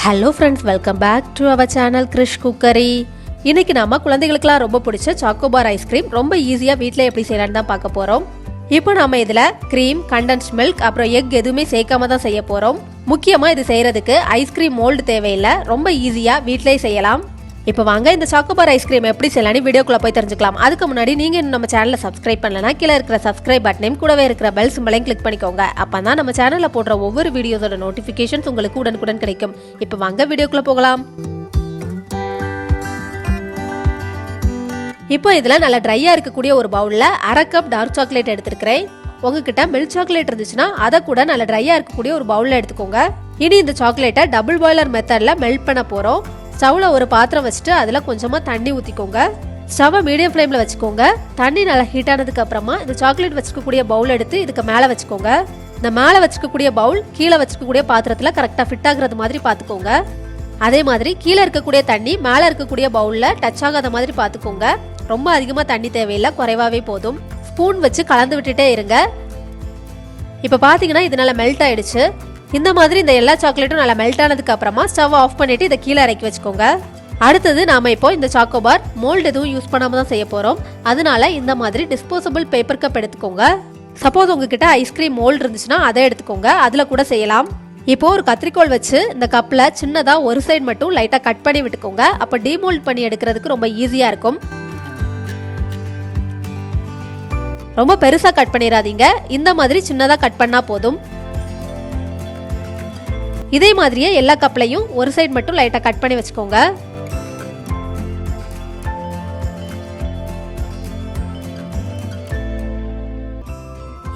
Hello friends, welcome back to our channel Krish cookery. இன்னைக்கு நாம குழந்தைகளுக்குலாம் ரொம்ப பிடிச்ச சாக்கோ பார் ஐஸ்கிரீம் ரொம்ப ஈஸியாக வீட்டில் எப்படி செய்யலான்னு தான் பார்க்க போகிறோம். இப்போ நாம இதில் க்ரீம், கண்டென்ஸ்ட் மில்க் அப்புறம் எக் எதுவுமே சேர்க்காம தான் செய்ய போகிறோம். முக்கியமாக இது செய்கிறதுக்கு ஐஸ்கிரீம் மோல்டு தேவையில்லை, ரொம்ப ஈஸியாக வீட்டிலே செய்யலாம். இப்போ வாங்க இந்த சாக்கோ பார் ஐஸ்கிரீம் எப்படி செய்யலாம்னு வீடியோக்குள்ளே போய் தெரிஞ்சுக்கலாம். அதுக்கு முன்னாடி நீங்கள் இன்னும் நம்ம சேனலை சப்ஸ்கிரைப் பண்ணலன்னா கீழே இருக்கிற சப்ஸ்கிரைப் பட்டனையும் கூடவே இருக்கிற பெல் சிம்பளையும் கிளிக் பண்ணிக்கோங்க. அப்போ தான் நம்ம சேனலில் போடுற ஒவ்வொரு வீடியோஸோட நோட்டிஃபிகேஷன்ஸ் உங்களுக்கு உடனுக்குடன் கிடைக்கும். இப்போ வாங்க வீடியோக்குள்ளே போகலாம். இப்போ இதில் நல்லா ட்ரையாக இருக்கக்கூடிய ஒரு பவுலில் 1/2 கப் டார்க் சாக்லேட் எடுத்துருக்கிறேன். உங்ககிட்ட மில்க் சாக்லேட் இருந்துச்சுன்னா அதை கூட நல்லா ட்ரையாக இருக்கக்கூடிய ஒரு பவுலில் எடுத்துக்கோங்க. இனி இந்த சாக்லேட்டை டபுள் பாய்லர் மெத்தடில் மெல்ட் பண்ண போகிறோம். ஸ்டவ்வில் ஒரு பாத்திரம் வச்சுட்டு அதில் கொஞ்சமாக தண்ணி ஊற்றிக்கோங்க. ஸ்டவ்வை மீடியம் ஃப்ளேமில் வச்சுக்கோங்க. தண்ணி நல்லா ஹீட் ஆனதுக்கு அப்புறமா இந்த சாக்லேட் வச்சுக்கக்கூடிய பவுல் எடுத்து இதுக்கு மேலே வச்சுக்கோங்க. இந்த மேலே வச்சுக்கக்கூடிய பவுல் கீழே வச்சுக்கக்கூடிய பாத்திரத்தில் கரெக்டாக ஃபிட் ஆகுறது மாதிரி பார்த்துக்கோங்க. அதே மாதிரி கீழே இருக்கக்கூடிய தண்ணி மேலே இருக்கக்கூடிய பவுலில் டச் ஆகாத மாதிரி பார்த்துக்கோங்க. ரொம்ப அதிகமாக தண்ணி தேவையில்லை, குறைவாகவே போதும். ஸ்பூன் வச்சு கலந்து விட்டுட்டே இருங்க. இப்போ பார்த்தீங்கன்னா இது நல்லா மெல்ட் ஆயிடுச்சு. இந்த மாதிரி இந்த எல்லா சாக்லேட்டும் நல்லா மெல்ட் ஆனதுக்கு அப்புறமா ஸ்டவ் ஆஃப் பண்ணிட்டு இதை கீழே இறக்கி வச்சுக்கோங்க. அடுத்தது நாம இப்போ இந்த சாக்கோ பார் மோல்டு எதுவும் யூஸ் பண்ணாம தான் செய்ய போறோம். அதனால இந்த மாதிரி டிஸ்போசபிள் பேப்பர் கப் எடுத்துக்கோங்க. சப்போஸ் உங்ககிட்ட ஐஸ்கிரீம் மோல்டு இருந்துச்சுன்னா அதை எடுத்துக்கோங்க, அதுல கூட செய்யலாம். இப்போ ஒரு கத்திரிக்கோல் வச்சு இந்த கப்ல சின்னதா ஒரு சைடு மட்டும் லைட்டா கட் பண்ணி விட்டுக்கோங்க. அப்ப டிமோல்ட் பண்ணி எடுக்கிறதுக்கு ரொம்ப ஈஸியா இருக்கும். ரொம்ப பெருசா கட் பண்ணிடாதீங்க, இந்த மாதிரி சின்னதா கட் பண்ணா போதும். இதே மாதிரியே எல்லா கப்லையும் ஒரு சைடு மட்டும் லைட்டா கட் பண்ணி வச்சுக்கோங்க.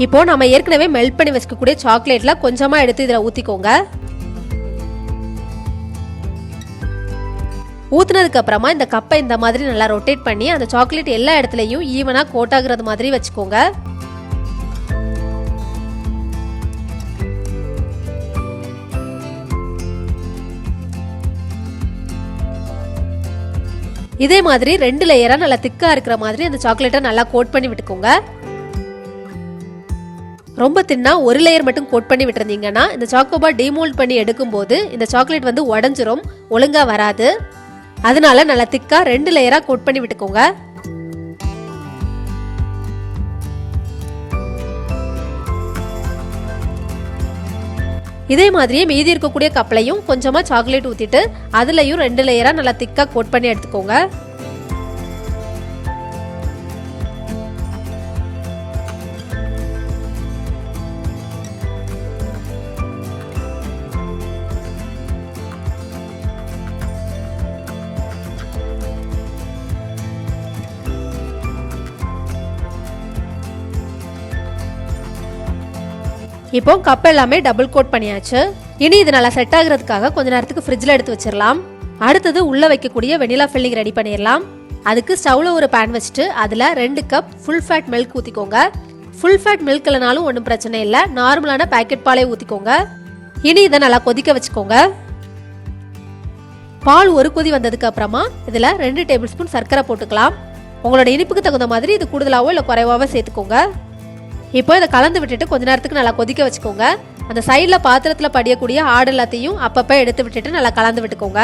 இப்போ நம்ம ஏற்கனவே மெல்ட் பண்ணி வச்சுக்கக்கூடிய சாக்லேட்ல கொஞ்சமா எடுத்து இதுல ஊத்திக்கோங்க. ஊத்துனதுக்கு அப்புறமா இந்த கப்பை இந்த மாதிரி நல்லா ரொட்டேட் பண்ணி அந்த சாக்லேட் எல்லா இடத்துலயும் ஈவனா கோட் ஆகுறது மாதிரி வச்சுக்கோங்க. இதே மாதிரி 2 லேயரா நல்லா திக்கா இருக்கிற மாதிரி அந்த சாக்லேட்டை நல்லா கோட் பண்ணி விட்டுக்கோங்க. ரொம்ப தின்னா ஒரு லேயர் மட்டும் கோட் பண்ணி விட்டுருந்தீங்கன்னா இந்த சாக்கோ பார் டிமோல்ட் பண்ணி எடுக்கும் போது இந்த சாக்லேட் வந்து உடஞ்சிரும், ஒழுங்கா வராது. அதனால நல்லா திக்கா 2 லேயரா கோட் பண்ணி விட்டுக்கோங்க. இதே மாதிரியே மீதி இருக்கக்கூடிய கப்லையும் கொஞ்சமா சாக்லேட் ஊத்திட்டு அதுலயும் 2 லேயரா நல்லா திக்கா கோட் பண்ணி எடுத்துக்கோங்க. இப்போ கப் எல்லாமே டபுள் கோட் பண்ணியாச்சு. இனி இது நல்லா செட் ஆகுறதுக்காக கொஞ்ச நேரத்துக்கு ஃப்ரிட்ஜில் எடுத்து வச்சிடலாம். அடுத்தது உள்ள வைக்கக்கூடிய வெனிலா ஃபில்லிங் ரெடி பண்ணிடலாம். அதுக்கு ஸ்டவ்ல ஒரு பேன் வச்சுட்டு அதில் 2 கப் ஃபுல் ஃபேட் மில்க் ஊற்றிக்கோங்க. ஃபுல் ஃபேட் மில்க் இல்லைனாலும் ஒன்றும் பிரச்சனை இல்லை, நார்மலான பேக்கெட் பாலே ஊற்றிக்கோங்க. இனி இதை நல்லா கொதிக்க வச்சுக்கோங்க. பால் ஒரு கொதி வந்ததுக்கு அப்புறமா இதில் 2 டேபிள் ஸ்பூன் சர்க்கரை போட்டுக்கலாம். உங்களோட இனிப்புக்கு தகுந்த மாதிரி இது கூடுதலாவோ இல்லை குறைவாவோ சேர்த்துக்கோங்க. இப்போ இதை கலந்து விட்டுட்டு கொஞ்ச நேரத்துக்கு நல்லா கொதிக்க வச்சுக்கோங்க. அந்த சைடில் பாத்திரத்தில் படியக்கூடிய ஆடு எல்லாத்தையும் அப்பப்போ எடுத்து விட்டுட்டு நல்லா கலந்து விட்டுக்கோங்க.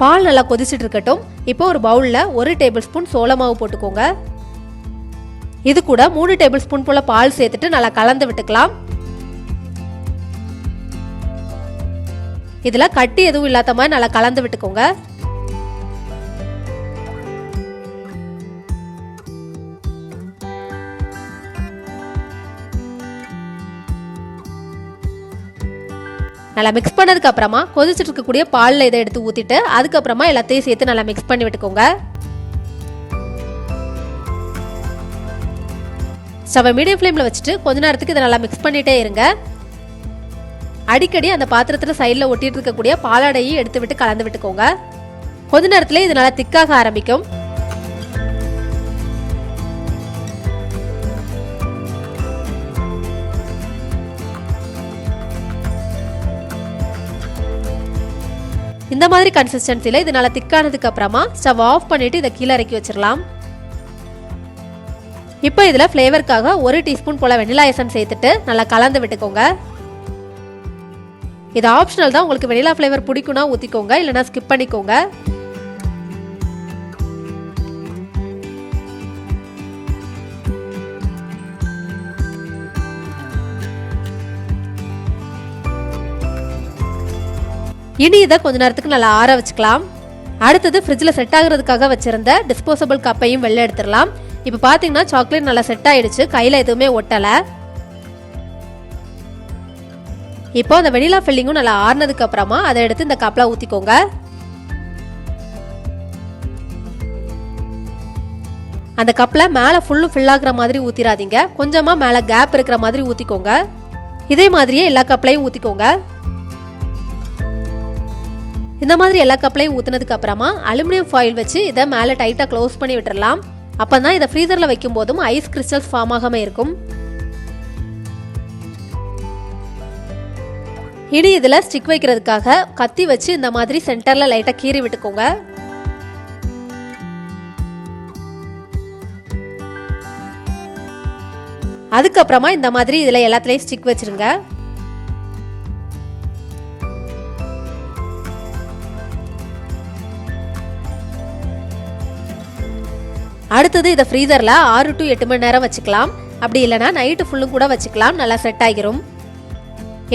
பால் நல்லா கொதிச்சுட்டு இருக்கட்டும். இப்போ ஒரு பவுலில் 1 டேபிள் ஸ்பூன் சோள மாவு போட்டுக்கோங்க. இது கூட 3 டேபிள் ஸ்பூன் போல பால் சேர்த்துட்டு நல்லா கலந்து விட்டுக்கலாம். இதுல கட்டி எதுவும் இல்லாத மாதிரி நல்லா கலந்து விட்டுக்கோங்க. நல்லா மிக்ஸ் பண்ணதுக்கு அப்புறமா கொதிச்சுட்டு இருக்கக்கூடிய பால்ல இதை எடுத்து ஊத்திட்டு அதுக்கப்புறமா எல்லாத்தையும் சேர்த்து நல்லா மிக்ஸ் பண்ணி விட்டுக்கோங்க. ஸ்டவ் மீடியம் ஃப்ளேம்ல வச்சுட்டு கொஞ்ச நேரத்துக்கு இதை நல்லா மிக்ஸ் பண்ணிட்டே இருங்க. அடிக்கடி அந்த பாத்திரத்தில் சைடில் ஒட்டிட்டு இருக்கக்கூடிய பாலாடையை எடுத்து விட்டு கலந்து விட்டுக்கோங்க. கொஞ்ச நேரத்துல இது நல்லா திக்காக ஆரம்பிக்கும். இந்த மாதிரி கன்சிஸ்டன்சில இது நல்லா திக்கானதுக்கு அப்புறமா ஸ்டவ் ஆஃப் பண்ணிட்டு இதை கீழே இறக்கி வச்சிடலாம். இப்போ இதில் ஃப்ளேவருக்காக 1 டீஸ்பூன் போல வெனிலா எசன்ஸ் சேர்த்துட்டு நல்லா கலந்து விட்டுக்கோங்க. இது ஆப்ஷனல் தான், உங்களுக்கு வெனிலா ஃப்ளேவர் பிடிக்கும்னா ஊற்றிக்கோங்க, இல்லைனா ஸ்கிப் பண்ணிக்கோங்க. இனி இதை கொஞ்ச நேரத்துக்கு நல்லா ஆற வச்சுக்கலாம். அடுத்தது ஃப்ரிட்ஜில் செட் ஆகுறதுக்காக வச்சிருந்த டிஸ்போசபிள் கப்பையும் வெளில எடுத்துடலாம். இப்போ பார்த்தீங்கன்னா சாக்லேட் நல்லா செட் ஆயிடுச்சு, கையில் எதுவுமே ஒட்டலை. இப்போ அந்த வெனிலா ஃபில்லிங்கும் நல்லா ஆறுனதுக்கு அப்புறமா அதை எடுத்து இந்த கப்பில் ஊற்றிக்கோங்க. அந்த கப்பில் மேலே ஃபுல்லும் ஃபில் ஆகுற மாதிரி ஊற்றிடாதீங்க, கொஞ்சமாக மேலே கேப் இருக்கிற மாதிரி ஊற்றிக்கோங்க. இதே மாதிரியே எல்லா கப்லையும் ஊற்றிக்கோங்க. இந்த மாதிரி எல்லா கப்லையும் ஊற்றினதுக்கு அப்புறமா அலுமினியம் ஃபாயில் வச்சு இதை மேலே டைட்டாக க்ளோஸ் பண்ணி விட்டுறலாம். அப்போ தான் இதை ஃப்ரீசரில் வைக்கும் போதும் ஐஸ் கிறிஸ்டல்ஸ் ஃபார்ம் ஆகாமல் இருக்கும். இனி இதில் ஸ்டிக் வைக்கிறதுக்காக கத்தி வச்சு இந்த மாதிரி சென்டரில் லைட்டாக கீறி விட்டுக்கோங்க. அதுக்கப்புறமா இந்த மாதிரி இதில் எல்லாத்துலேயும் ஸ்டிக் வச்சிருங்க. அடுத்தது இதை ஃப்ரீசரில் 6 to 8 மணி நேரம் வச்சுக்கலாம். அப்படி இல்லைனா நைட்டு ஃபுல்லும் கூட வச்சுக்கலாம், நல்லா செட் ஆகிரும்.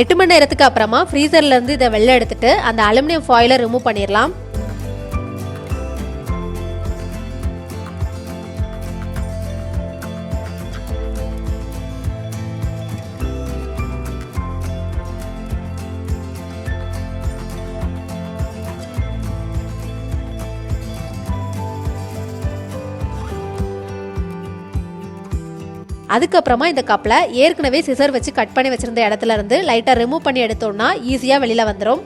8 மணி நேரத்துக்கு அப்புறமா ஃப்ரீசர்லேருந்து இதை வெளில எடுத்துட்டு அந்த அலுமினியம் ஃபாயிலை ரிமூவ் பண்ணிடலாம். அதுக்கப்புறமா இந்த கப்பில் ஏற்கனவே சிசர் வச்சு கட் பண்ணி வச்சிருந்த இடத்துல இருந்து லைட்டாக ரிமூவ் பண்ணி எடுத்தோம்னா ஈஸியாக வெளியில் வந்துடும்.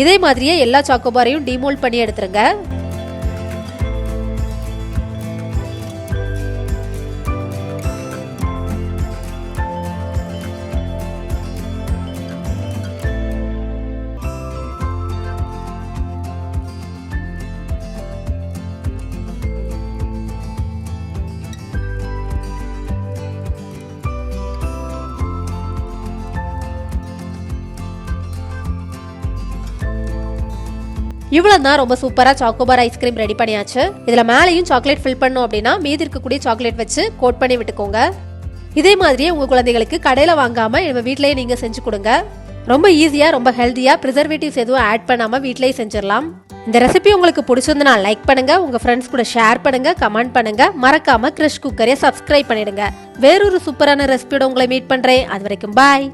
இதே மாதிரியே எல்லா சாக்கோபாரையும் டிமோல்ட் பண்ணி எடுத்துருங்க. இவ்வளவுதான், ரொம்ப சூப்பரா சாக்கோபார் ஐஸ்கிரீம் ரெடி பண்ணியாச்சு. இதுல மேலையும் சாக்லேட் ஃபில் பண்ணும் அப்படின்னா மீதி இருக்கக்கூடிய சாக்லேட் வச்சு கோட் பண்ணி விட்டுக்கோங்க. இதே மாதிரியே உங்க குழந்தைகளுக்கு கடையில வாங்காம நம்ம வீட்லயே நீங்க செஞ்சு கொடுங்க. ரொம்ப ஈஸியா, ரொம்ப ஹெல்தியா, ப்ரிசர்வேட்டிவ்ஸ் எதுவும் ஆட் பண்ணாம வீட்லயே செஞ்சிடலாம். இந்த ரெசிபி உங்களுக்கு பிடிச்சிருந்தா லைக் பண்ணுங்க, உங்க ஃப்ரெண்ட்ஸ் கூட ஷேர் பண்ணுங்க, கமெண்ட் பண்ணுங்க, மறக்காம கிறிஷ் குக்கரை சப்ஸ்கிரைப் பண்ணிடுங்க. வேறொரு சூப்பரான ரெசிபியோட உங்களை மீட் பண்றேன். அது வரைக்கும் பாய்.